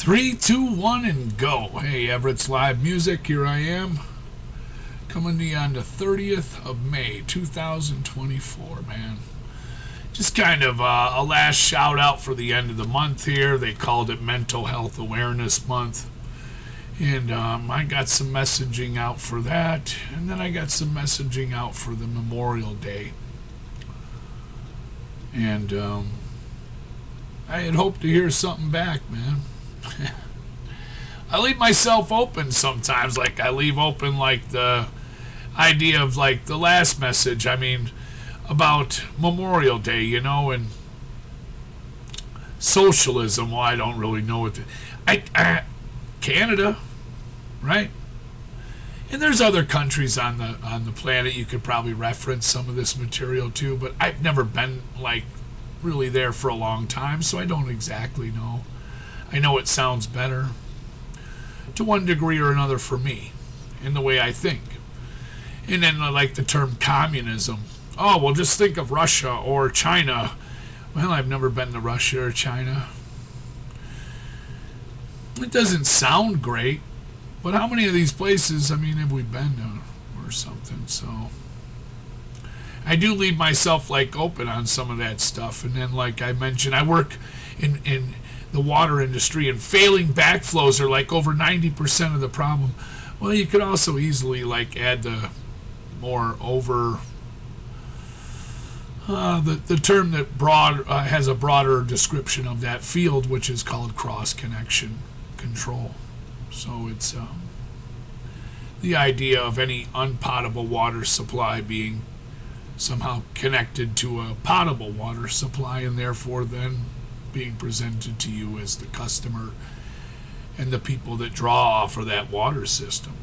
Three, two, one, and go. Hey, Everett's Live Music. Here I am, coming to you on the 30th of May, 2024, man. Just kind of a last shout out for the end of the month here. They called it Mental Health Awareness Month. And I got some messaging out for that. And then I got some messaging out for the Memorial Day. And I had hoped to hear something back, man. I leave myself open sometimes. Like, I leave open, like, the idea of, like, the last message. I mean, about Memorial Day, you know, and socialism. Well, I don't really know what Canada, right? And there's other countries on the planet you could probably reference some of this material to, but I've never been, like, really there for a long time, so I don't exactly know. I know it sounds better to one degree or another for me in the way I think. And then like the term communism. Oh, well, just think of Russia or China. Well, I've never been to Russia or China. It doesn't sound great, but how many of these places, I mean, have we been to or something? So I do leave myself, like, open on some of that stuff. And then, like I mentioned, I work in the water industry, and failing backflows are like over 90% of the problem. Well, you could also easily, like, add the more over the term that has a broader description of that field, which is called cross connection control. So it's the idea of any unpotable water supply being somehow connected to a potable water supply, and therefore then being presented to you as the customer and the people that draw off of that water system.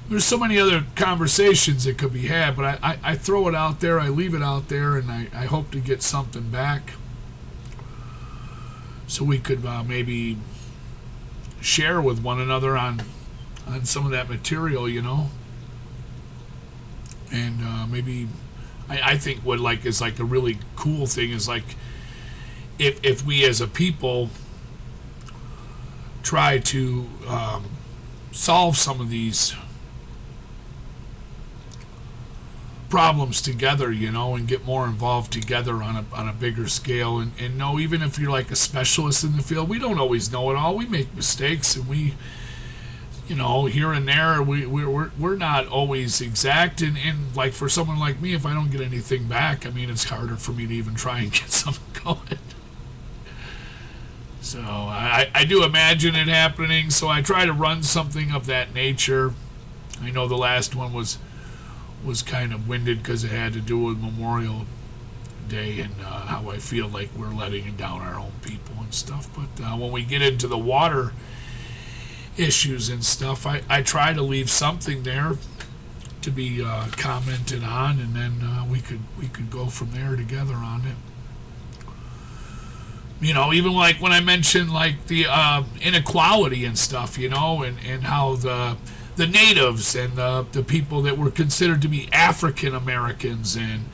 There's so many other conversations that could be had, but I throw it out there, I leave it out there, and I hope to get something back so we could maybe share with one another on some of that material, you know. And maybe I think what, like, is like a really cool thing is, like, if we as a people try to solve some of these problems together, you know, and get more involved together on a bigger scale, and know, even if you're like a specialist in the field, we don't always know it all. We make mistakes, and we, you know, here and there, we're not always exact, and like for someone like me, if I don't get anything back, I mean, it's harder for me to even try and get something going. So I do imagine it happening, so I try to run something of that nature. I know the last one was kind of winded because it had to do with Memorial Day and how I feel like we're letting down our own people and stuff. But when we get into the water issues and stuff, I try to leave something there to be commented on, and then we could go from there together on it. You know, even like when I mentioned, like, the inequality and stuff, you know, and how the natives and the people that were considered to be African Americans, and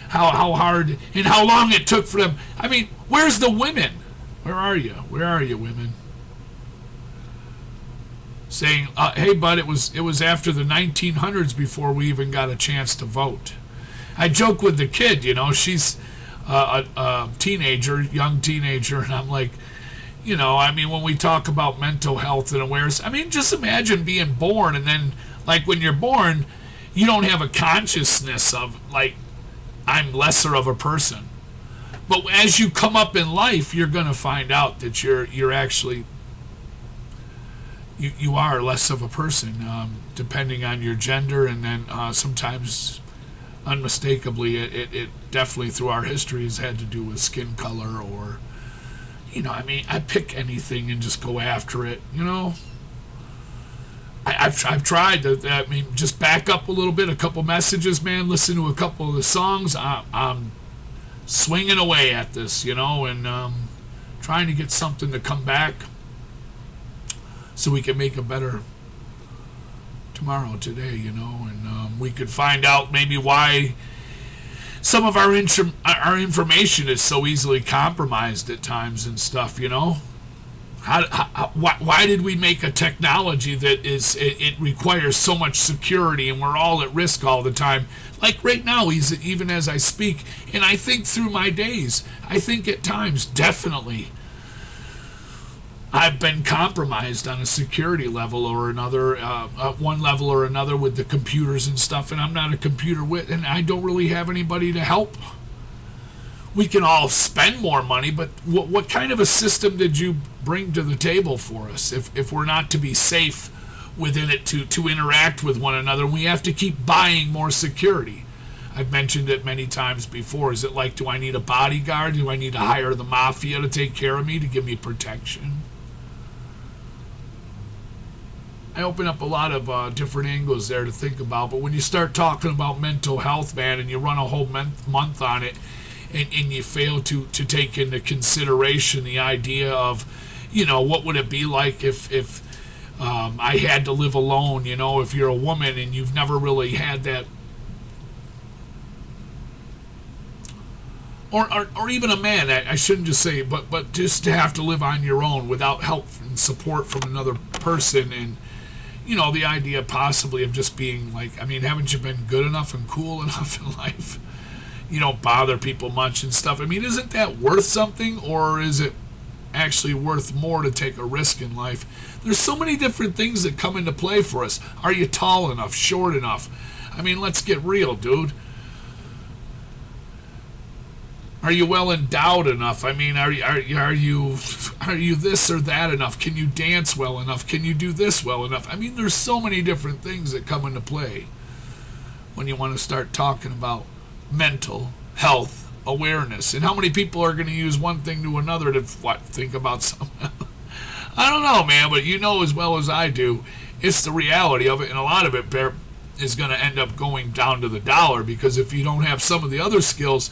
how hard and how long it took for them. I mean, where's the women? Where are you? Where are you, women? Saying, hey, bud, it was after the 1900s before we even got a chance to vote. I joke with the kid, you know, she's a teenager, young teenager, and I'm like, you know, I mean, when we talk about mental health and awareness, I mean, just imagine being born, and then, like, when you're born, you don't have a consciousness of, like, I'm lesser of a person. But as you come up in life, you're going to find out that you're actually, you are less of a person, depending on your gender, and then sometimes, unmistakably, it definitely through our history has had to do with skin color, or, you know, I mean, I pick anything and just go after it, you know. I've tried to, I mean, just back up a little bit, a couple messages, man, listen to a couple of the songs. I'm swinging away at this, you know, and trying to get something to come back so we can make a better tomorrow, today, you know, and we could find out maybe why some of our information is so easily compromised at times and stuff, you know. Why did we make a technology that it requires so much security and we're all at risk all the time? Like right now, even as I speak, and I think through my days, I think at times, definitely, I've been compromised on a security level or another, one level or another with the computers and stuff, and I'm not a computer wit, and I don't really have anybody to help. We can all spend more money, but what kind of a system did you bring to the table for us if we're not to be safe within it to interact with one another? We have to keep buying more security. I've mentioned it many times before. Is it like, do I need a bodyguard? Do I need to hire the mafia to take care of me, to give me protection? I open up a lot of different angles there to think about, but when you start talking about mental health, man, and you run a whole month on it, and you fail to take into consideration the idea of, what would it be like if I had to live alone, if you're a woman and you've never really had that, or even a man, I shouldn't just say, but just to have to live on your own without help and support from another person, and, the idea possibly of just being like, haven't you been good enough and cool enough in life? You don't bother people much and stuff. Isn't that worth something, or is it actually worth more to take a risk in life? There's so many different things that come into play for us. Are you tall enough, short enough? Let's get real, dude. Are you well endowed enough? Are you this or that enough? Can you dance well enough? Can you do this well enough? There's so many different things that come into play when you want to start talking about mental health awareness, and how many people are going to use one thing to another to think about something. I don't know, man, but as well as I do, it's the reality of it, and a lot of it is going to end up going down to the dollar, because if you don't have some of the other skills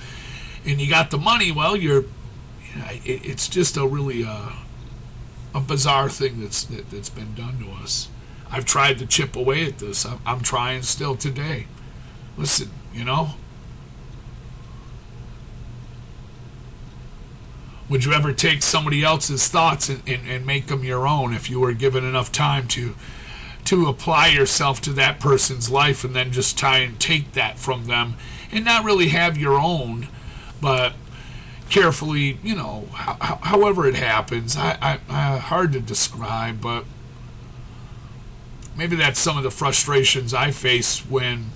and you got the money, well, it's just a really a bizarre thing that's been done to us. I've tried to chip away at this. I'm trying still today. Listen, would you ever take somebody else's thoughts and make them your own if you were given enough time to apply yourself to that person's life, and then just try and take that from them and not really have your own, but carefully, however it happens. I hard to describe, but maybe that's some of the frustrations I face when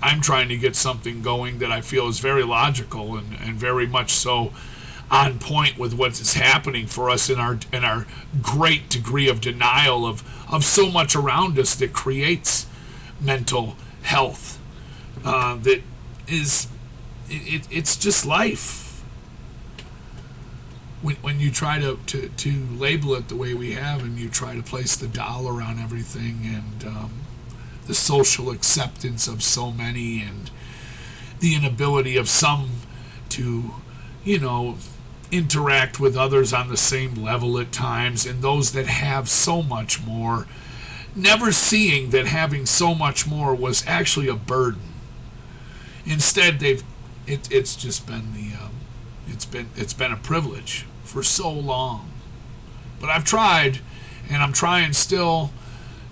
I'm trying to get something going that I feel is very logical and very much so on point with what is happening for us in our great degree of denial of so much around us that creates mental health. That is, it's just life. When you try to label it the way we have, and you try to place the dollar on everything, and the social acceptance of so many, and the inability of some to, interact with others on the same level at times, and those that have so much more, never seeing that having so much more was actually a burden. Instead, it's just been it's been a privilege for so long. But I've tried, and I'm trying still,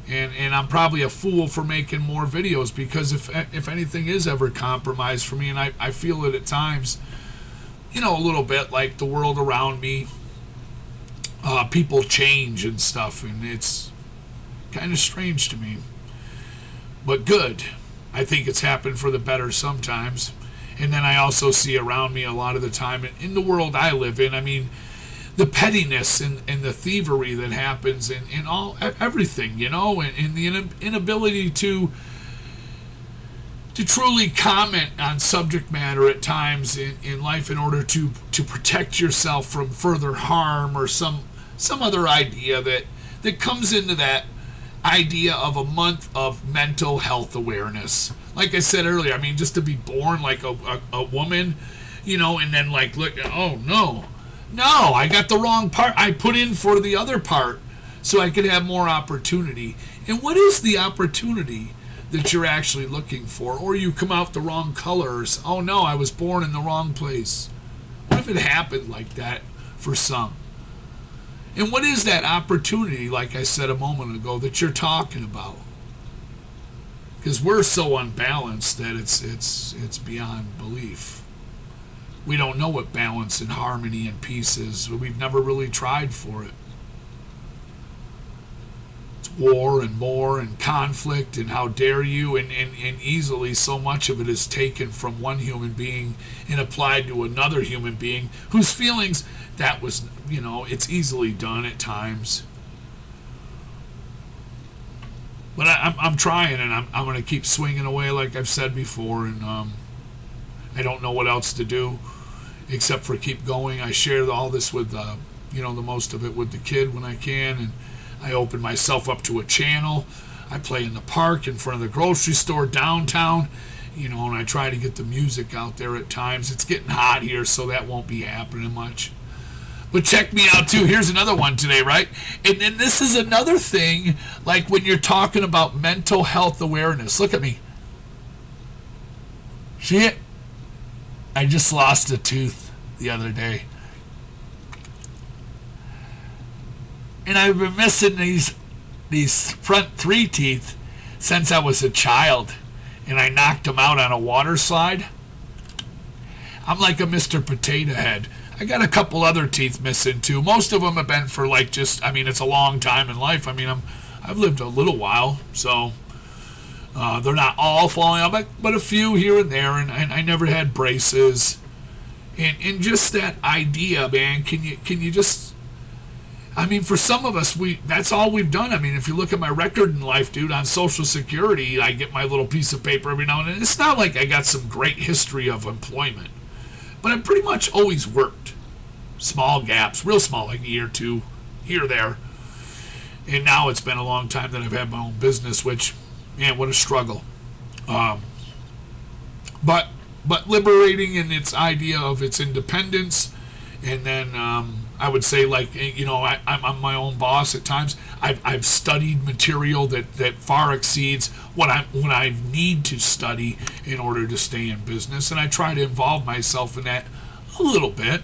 and I'm probably a fool for making more videos, because if anything is ever compromised for me, and I feel it at times, a little bit like the world around me, people change and stuff, and it's kind of strange to me, but good. I think it's happened for the better sometimes. And then I also see around me a lot of the time, in the world I live in, the pettiness and the thievery that happens in all everything, and the inability to truly comment on subject matter at times in life in order to protect yourself from further harm, or some other idea that comes into that idea of a month of mental health awareness. Like I said earlier, just to be born like a woman, and then look, oh no, I got the wrong part. I put in for the other part so I could have more opportunity. And what is the opportunity that you're actually looking for? Or you come out the wrong colors. Oh no, I was born in the wrong place. What if it happened like that for some? And what is that opportunity, like I said a moment ago, that you're talking about? Because we're so unbalanced that it's beyond belief. We don't know what balance and harmony and peace is. We've never really tried for it. It's war and more and conflict and how dare you, and easily so much of it is taken from one human being and applied to another human being whose feelings, that was, it's easily done at times. But I'm trying, and I'm going to keep swinging away like I've said before, and I don't know what else to do except for keep going. I share all this with, the most of it with the kid when I can, and I open myself up to a channel. I play in the park, in front of the grocery store, downtown, and I try to get the music out there at times. It's getting hot here, so that won't be happening much. But check me out, too. Here's another one today, right? And this is another thing, like when you're talking about mental health awareness. Look at me. See it? I just lost a tooth the other day. And I've been missing these front 3 teeth since I was a child. And I knocked them out on a water slide. I'm like a Mr. Potato Head. I got a couple other teeth missing too. Most of them have been for it's a long time in life. I've lived a little while, so they're not all falling out, but a few here and there, and I never had braces. And just that idea, man, can you just, for some of us, that's all we've done. If you look at my record in life, dude, on Social Security, I get my little piece of paper every now and then. It's not like I got some great history of employment. But I pretty much always worked. Small gaps, real small, like a year or two, here or there. And now it's been a long time that I've had my own business, which, man, what a struggle. But liberating in its idea of its independence. And then I would say, I'm my own boss at times. I've studied material that far exceeds what I need to study in order to stay in business, and I try to involve myself in that a little bit,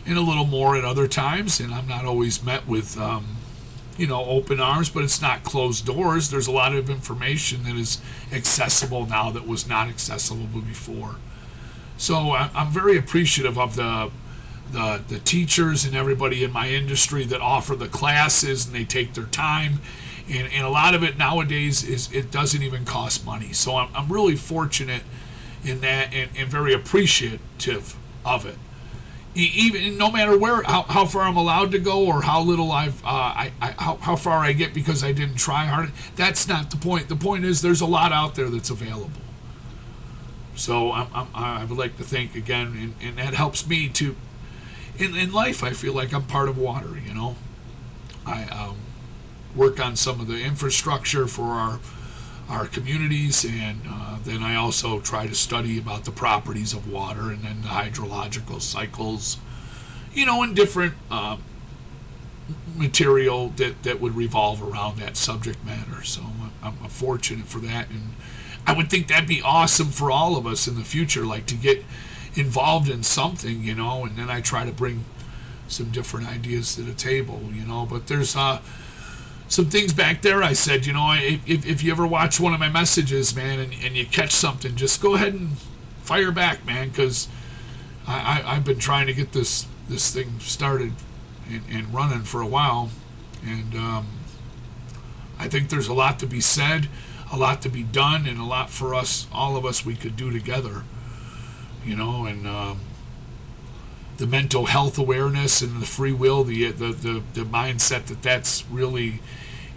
and a little more at other times. And I'm not always met with open arms, but it's not closed doors. There's a lot of information that is accessible now that was not accessible before. So I'm very appreciative of the teachers and everybody in my industry that offer the classes, and they take their time, and a lot of it nowadays it doesn't even cost money. So I'm really fortunate in that, and very appreciative of it. Even no matter how far I'm allowed to go, or how little how far I get because I didn't try hard, that's not the point. The point is there's a lot out there that's available. So I would like to think again, and that helps me to. In life, I feel like I'm part of water, I work on some of the infrastructure for our communities, and then I also try to study about the properties of water, and then the hydrological cycles, and different material that would revolve around that subject matter. So I'm fortunate for that, and I would think that'd be awesome for all of us in the future, like to get involved in something, and then I try to bring some different ideas to the table, but there's some things back there. I said, if you ever watch one of my messages, man, and you catch something, just go ahead and fire back, man, because I've been trying to get this thing started and running for a while, and I think there's a lot to be said, a lot to be done, and a lot for us, all of us, we could do together. And the mental health awareness and the free will, the mindset that's really,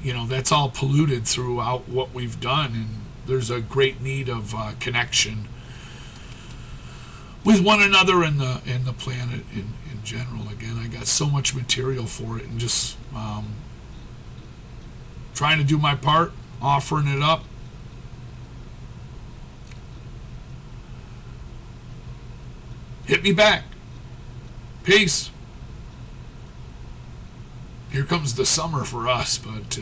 that's all polluted throughout what we've done, and there's a great need of connection with one another and the planet in general. Again, I got so much material for it, and just trying to do my part, offering it up. Hit me back. Peace. Here comes the summer for us, but